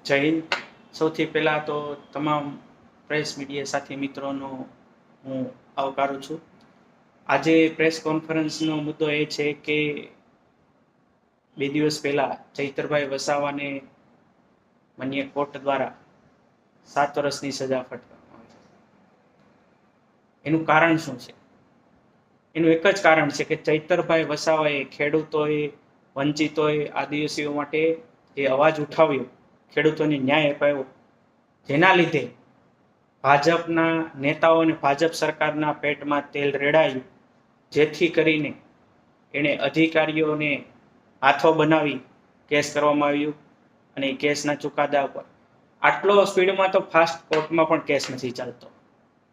જય હિન્દ। સૌથી પહેલાં તો તમામ પ્રેસ મીડિયા સાથી મિત્રોનો હું આવકારું છું। આજે પ્રેસ કોન્ફરન્સનો મુદ્દો એ છે કે 2 દિવસ પહેલાં ચૈતરભાઈ વસાવાને માન્ય કોર્ટ દ્વારા 7 વર્ષની સજા ફટકારવામાં આવી છે। એનું કારણ શું છે? એનું એક જ કારણ છે કે ચૈતરભાઈ વસાવાએ ખેડૂતોએ, વંચિતોએ, આદિવાસીઓ માટે જે અવાજ ઉઠાવ્યો, ખેડૂતોને ન્યાય અપાયો, જેના લીધે ભાજપના નેતાઓ અને ભાજપ સરકારના પેટમાં તેલ રેડાયું, જેથી કરીને એણે અધિકારીઓને હાથો બનાવી કેસ કરવામાં આવ્યું અને કેસના ચુકાદા ઉપર આટલો સ્પીડમાં તો ફાસ્ટ કોર્ટમાં પણ કેસ નથી ચાલતો,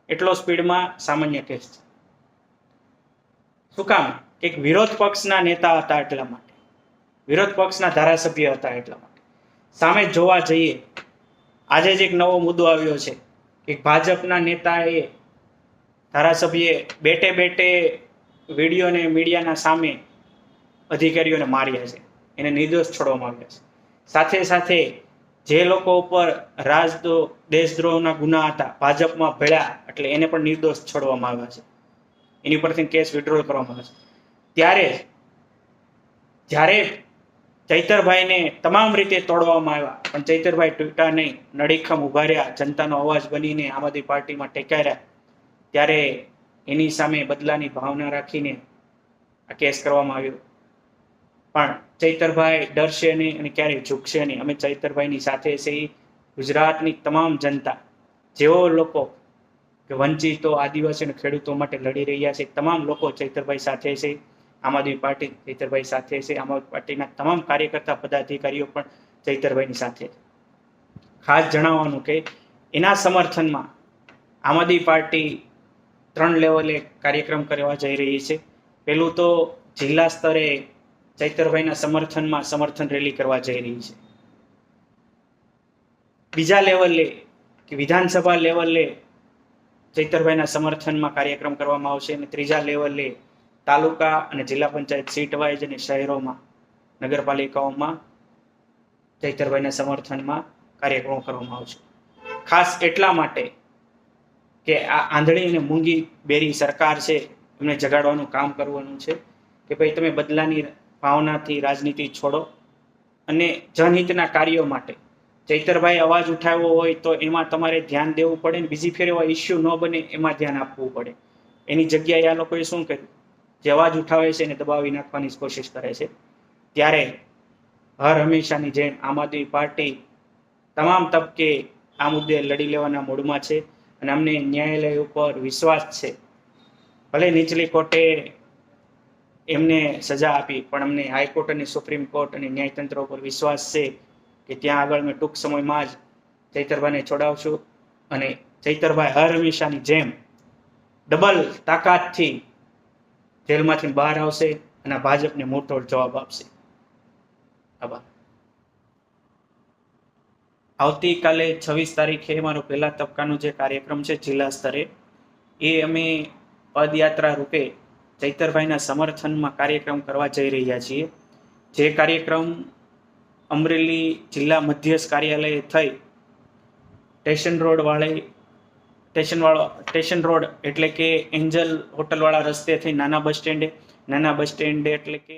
એટલો સ્પીડમાં સામાન્ય કેસ છે। શું કામ? એક વિરોધ પક્ષના નેતા હતા એટલા માટે, વિરોધ પક્ષના ધારાસભ્ય હતા એટલા માટે। સામે જોવા જઈએ, આજે જ એક નવો મુદ્દો આવ્યો છે કે ભાજપના નેતાએ, ધારાસભ્યએ બેઠે બેઠે વિડીયો અને મીડિયાના સામે અધિકારીઓને માર્યા છે, એને નિર્દોષ છોડવામાં આવ્યા છે। સાથે સાથે જે લોકો ઉપર દેશદ્રોહના ગુના હતા, ભાજપમાં ભળ્યા એટલે એને પણ નિર્દોષ છોડવામાં આવ્યા છે, એની પરથી કેસ વિડ્રોલ કરવામાં આવે છે। જ્યારે ચૈતરભાઈને તમામ રીતે તોડવામાં આવ્યા, પણ ચૈતરભાઈ તૂટ્યા નહીં, નડીખમ ઉભા રહ્યા, જનતાનો અવાજ બનીને આમ આદમી પાર્ટીમાં ટેકાર્યા, ત્યારે એની સામે બદલાની ભાવના રાખીને આ કેસ કરવામાં આવ્યો। પણ ચૈતરભાઈ ડરશે નહીં અને ક્યારેય ઝૂકશે નહીં। અમે ચૈતરભાઈની સાથે છે। ગુજરાતની તમામ જનતા, જેઓ લોકો કે વંચિતો, આદિવાસી અને ખેડૂતો માટે લડી રહ્યા છે, તમામ લોકો ચૈતરભાઈ સાથે છે। આમ આદમી પાર્ટી ચૈતરભાઈ સાથે છે। આમ આદમી પાર્ટીના તમામ કાર્યકર્તા, પદાધિકારીઓ પણ ચૈતરભાઈની સાથે છે। ખાસ જણાવવાનું કે એના સમર્થનમાં આમ આદમી પાર્ટી 3 લેવલે કાર્યક્રમ કરવા જઈ રહી છે। પહેલું તો જિલ્લા સ્તરે ચૈતરભાઈના સમર્થનમાં સમર્થન રેલી કરવા જઈ રહી છે। બીજા લેવલે કે વિધાનસભા લેવલે ચૈતરભાઈના સમર્થનમાં કાર્યક્રમ કરવામાં આવશે અને ત્રીજા લેવલે તાલુકા અને જિલ્લા પંચાયત સીટ વાઇઝ અને શહેરોમાં, નગરપાલિકાઓમાં ચૈતરભાઈના સમર્થનમાં કાર્યક્રમો કરવામાં આવશે। ખાસ એટલા માટે કે આ આંધળી અને મૂંગી બેરી સરકાર છે, એમને જગાડવાનું કામ કરવાનું છે કે ભાઈ તમે બદલાની ભાવનાથી રાજનીતિ છોડો અને જનહિતના કાર્યો માટે ચૈતરભાઈ અવાજ ઉઠાવ્યો હોય તો એમાં તમારે ધ્યાન દેવું પડે ને બીજી ફેર એવા ઇસ્યુ ન બને એમાં ધ્યાન આપવું પડે। એની જગ્યાએ આ લોકોએ શું કર્યું? જે અવાજ ઉઠાવે છે એને દબાવી નાખવાની કોશિશ કરે છે। ત્યારે હર હંમેશાની જેમ આમ આદમી પાર્ટી તમામ તબકે આ મુદ્દે લડી લેવાના મૂડમાં છે અને અમને ન્યાયાલય ઉપર વિશ્વાસ છે। ભલે નીચલી કોર્ટે એમને સજા આપી, પણ અમને હાઈકોર્ટ અને સુપ્રીમ કોર્ટ અને ન્યાયતંત્ર ઉપર વિશ્વાસ છે કે ત્યાં આગળ અમે ટૂંક સમયમાં જ ચૈતરભાઈને છોડાવશું અને ચૈતરભાઈ હર હંમેશાની જેમ ડબલ તાકાતથી જેલમાંથી બહાર આવશે અને ભાજપને મોટો જવાબ આપશે। આભાર। આવતીકાલે 26 તારીખે મારો પહેલા તબક્કાનો જે કાર્યક્રમ છે જિલ્લા સ્તરે, એ અમે પદયાત્રા રૂપે ચૈતરભાઈના સમર્થનમાં કાર્યક્રમ કરવા જઈ રહ્યા છીએ। જે કાર્યક્રમ અમરેલી જિલ્લા મધ્યસ્થ કાર્યાલય થઈ સ્ટેશન રોડ એટલે કે એન્જલ હોટલવાળા રસ્તે થઈ નાના બસ સ્ટેન્ડે એટલે કે